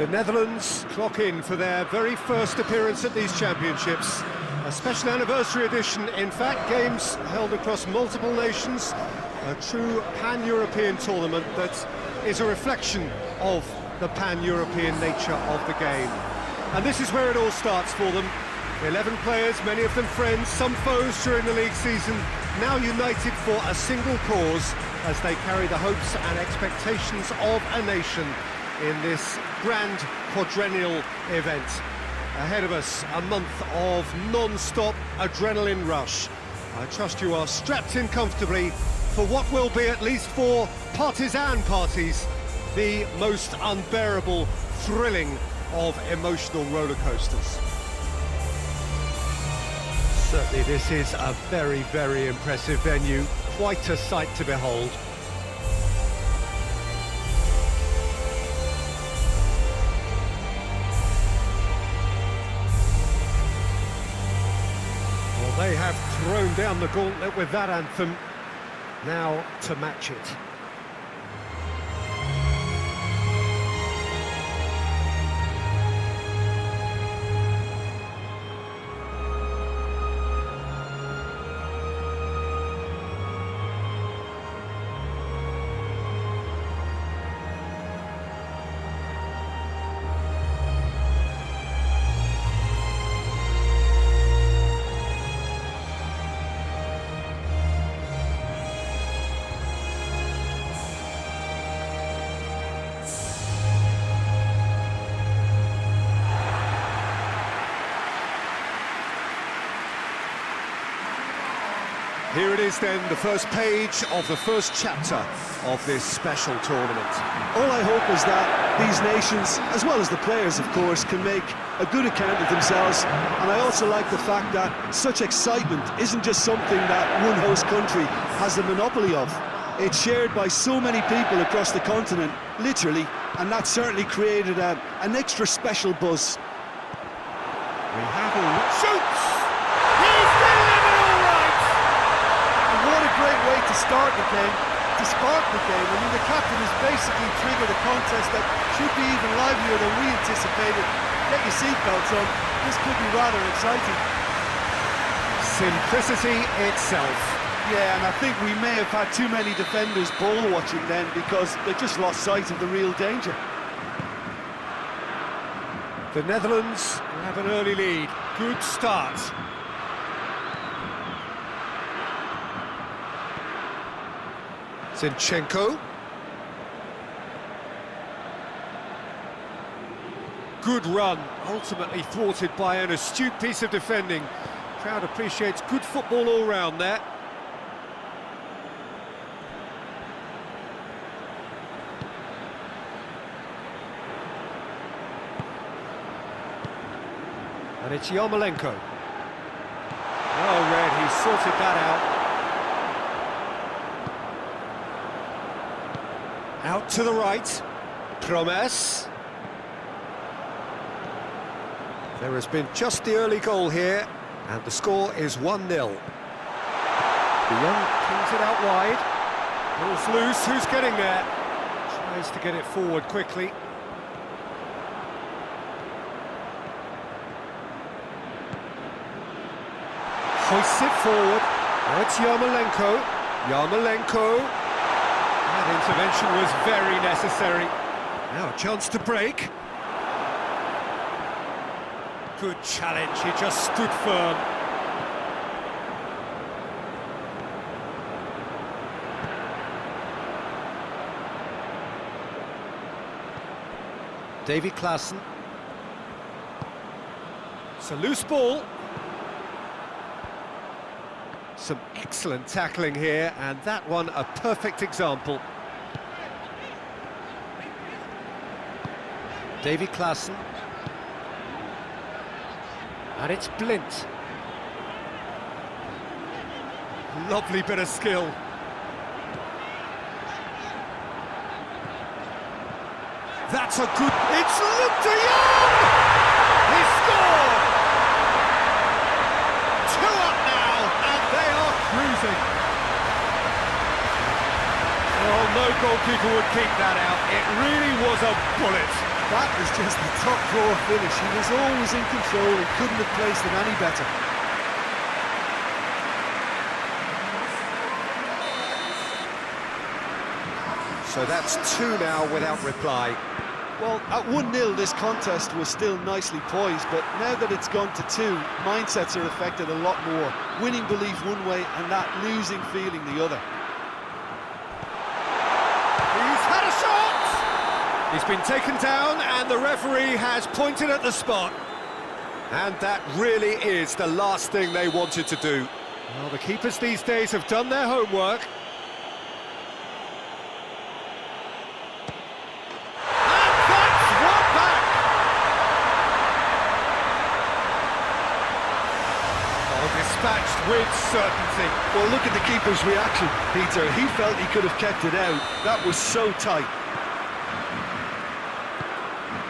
The Netherlands clock in for their very first appearance at these championships. A special anniversary edition, in fact, games held across multiple nations. A true pan-European tournament that is a reflection of the pan-European nature of the game. And this is where it all starts for them. 11 players, many of them friends, some foes during the league season, now united for a single cause as they carry the hopes and expectations of a nation in this grand quadrennial event. Ahead of us, a month of non-stop adrenaline rush. I trust you are strapped in comfortably for what will be, at least for partisan parties, the most unbearable, thrilling of emotional roller coasters. Certainly this is a very, very impressive venue, quite a sight to behold. Well, they have thrown down the gauntlet with that anthem, now to match it. Here it is then, the first page of the first chapter of this special tournament. All I hope is that these nations, as well as the players of course, can make a good account of themselves. And I also like the fact that such excitement isn't just something that one host country has the monopoly of. It's shared by so many people across the continent, literally, and that certainly created an extra special buzz. We have a shoots! He's delivered all right! What a great way to start the game, to spark the game. I mean, the captain has basically triggered a contest that should be even livelier than we anticipated. Get your seatbelts on, this could be rather exciting. Simplicity itself. Yeah, and I think we may have had too many defenders ball watching then because they just lost sight of the real danger. The Netherlands have an early lead. Good start. Zinchenko. Good run, ultimately thwarted by an astute piece of defending. Crowd appreciates good football all round there. And it's Yarmolenko. Well read, he sorted that out. Out to the right, Promes. There has been just the early goal here, and the score is 1-0. De Jong kings it out wide. Ball's loose, who's getting there? Tries to get it forward quickly. Hoists it forward. Now it's Yarmolenko. Yarmolenko. That intervention was very necessary. Now a chance to break. Good challenge, he just stood firm. Davy Klaassen. It's a loose ball. Some excellent tackling here, and that one a perfect example. Davy Klaassen. And it's Blint. Lovely bit of skill. That's a good... It's Luke de Jong! He scored! 2 up now, and they are cruising. Well, no goalkeeper would keep that out. It really was a bullet. That was just the top drawer finish. He was always in control and couldn't have placed it any better. So that's two now without reply. Well, at 1-0 this contest was still nicely poised, but now that it's gone to 2, mindsets are affected a lot more. Winning belief one way and that losing feeling the other. He's had a shot! He's been taken down and the referee has pointed at the spot. And that really is the last thing they wanted to do. Well, the keepers these days have done their homework. Dispatched with certainty. Well, look at the keeper's reaction, Peter. He felt he could have kept it out. That was so tight.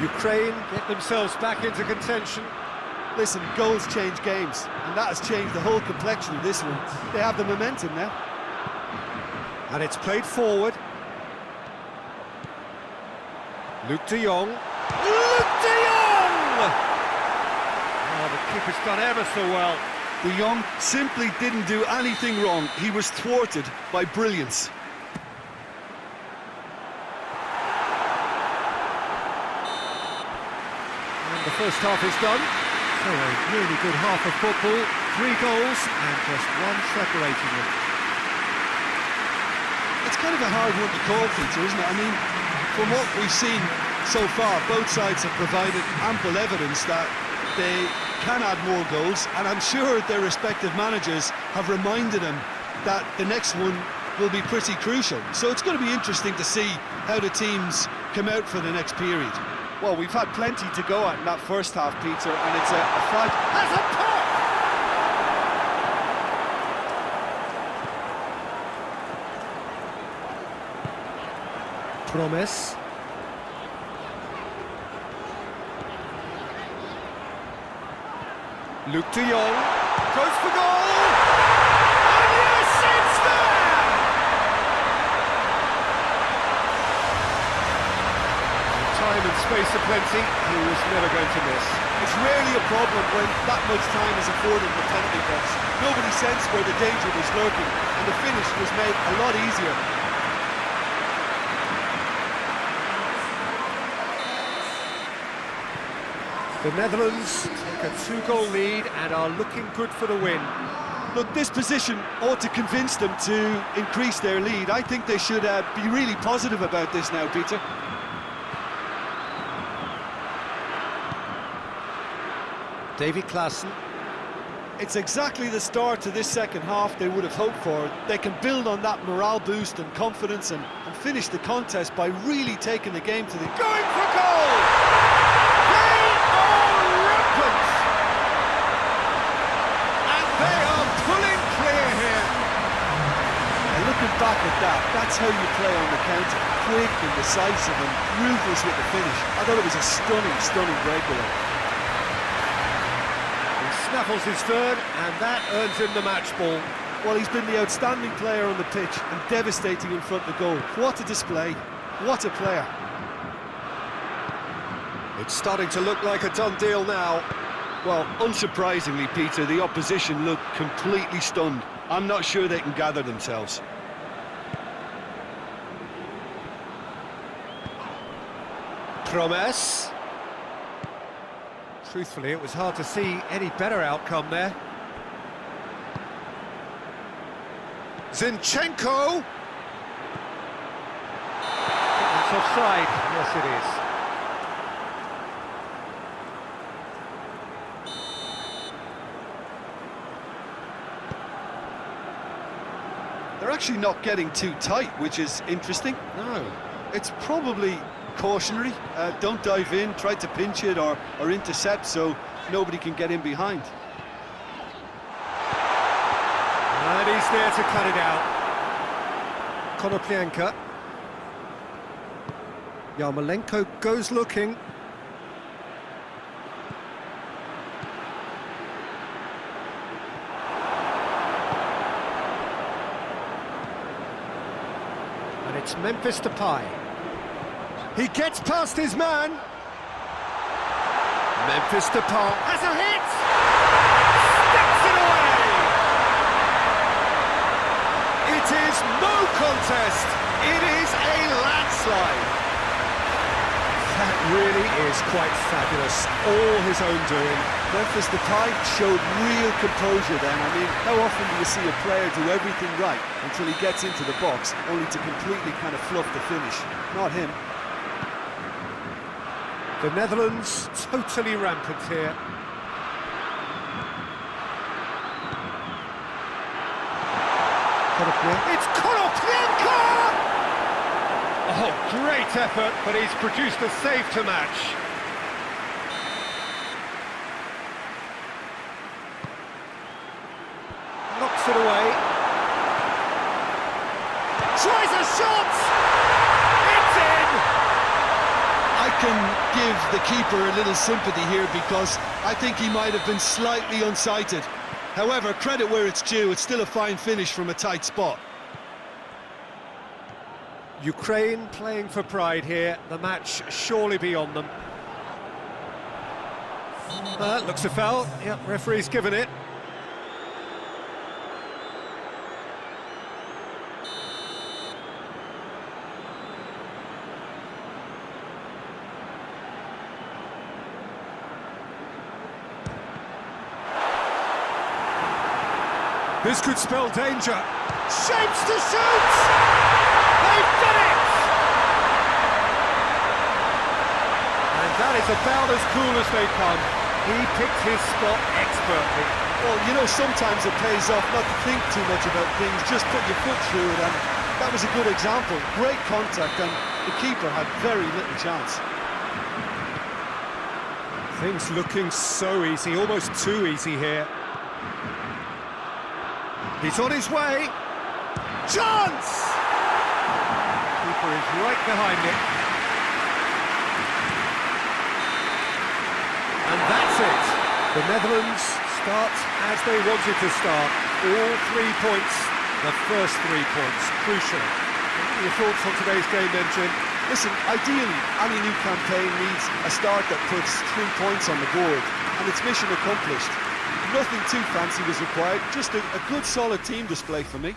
Ukraine get themselves back into contention. Listen, goals change games, and that has changed the whole complexion of this one. They have the momentum now. And it's played forward. Luke de Jong. Luke de Jong! Oh, the keeper's done ever so well. De Jong simply didn't do anything wrong. He was thwarted by brilliance. And the first half is done. So a really good half of football. 3 goals and just one separating them. It's kind of a hard one to call, Peter, isn't it? I mean, from what we've seen so far, both sides have provided ample evidence that they can add more goals, and I'm sure their respective managers have reminded them that the next one will be pretty crucial. So it's going to be interesting to see how the teams come out for the next period. Well, we've had plenty to go at in that first half, Peter, and it's a fight. Has a pop! Promise. Luke de Jong goes for goal! And yes, it's there! Time and space aplenty, he was never going to miss. It's rarely a problem when that much time is afforded in the penalty box. Nobody sensed where the danger was lurking, and the finish was made a lot easier. The Netherlands take a 2-goal lead and are looking good for the win. Look, this position ought to convince them to increase their lead. I think they should be really positive about this now, Peter. Davy Klaassen. It's exactly the start to this second half they would have hoped for. They can build on that morale boost and confidence and finish the contest by really taking the game to the... Going for goal! Back at that, that's how you play on the counter. Quick and decisive and ruthless with the finish. I thought it was a stunning breakaway. He snaffles his third, and that earns him the match ball. Well, he's been the outstanding player on the pitch and devastating in front of the goal. What a display, what a player. It's starting to look like a done deal now. Well, unsurprisingly, Peter, the opposition look completely stunned. I'm not sure they can gather themselves. Promise. Truthfully, it was hard to see any better outcome there. Zinchenko! That's offside. Yes, it is. They're actually not getting too tight, which is interesting. No. It's probably cautionary. Don't dive in, try to pinch it or intercept so nobody can get in behind. And he's there to cut it out. Konoplyanka. Yarmolenko goes looking. And it's Memphis Depay. He gets past his man. Memphis Depart has a hit! Sticks it away! It is no contest! It is a landslide! That really is quite fabulous. All his own doing. Memphis Depart showed real composure then. I mean, how often do you see a player do everything right until he gets into the box, only to completely kind of fluff the finish? Not him. The Netherlands totally rampant here. It's Konoplyanka! Oh, great effort, but he's produced a save to match. Knocks it away. Tries a shot! It's in! I can give the keeper a little sympathy here because I think he might have been slightly unsighted. However, credit where it's due, it's still a fine finish from a tight spot. Ukraine playing for pride here, the match surely beyond them. Looks a foul, yep, referee's given it. This could spell danger. Shapes to shoot! They've done it! And that is about as cool as they come. He picked his spot expertly. Well, you know, sometimes it pays off not to think too much about things, just put your foot through it, and that was a good example. Great contact, and the keeper had very little chance. Things looking so easy, almost too easy here. He's on his way. Chance! Keeper is right behind it. And that's it. The Netherlands start as they wanted to start. All 3 points, the first 3 points, crucial. What are your thoughts on today's game then, Jim? Listen, ideally, any new campaign needs a start that puts 3 points on the board, and it's mission accomplished. Nothing too fancy was required, just a good solid team display for me.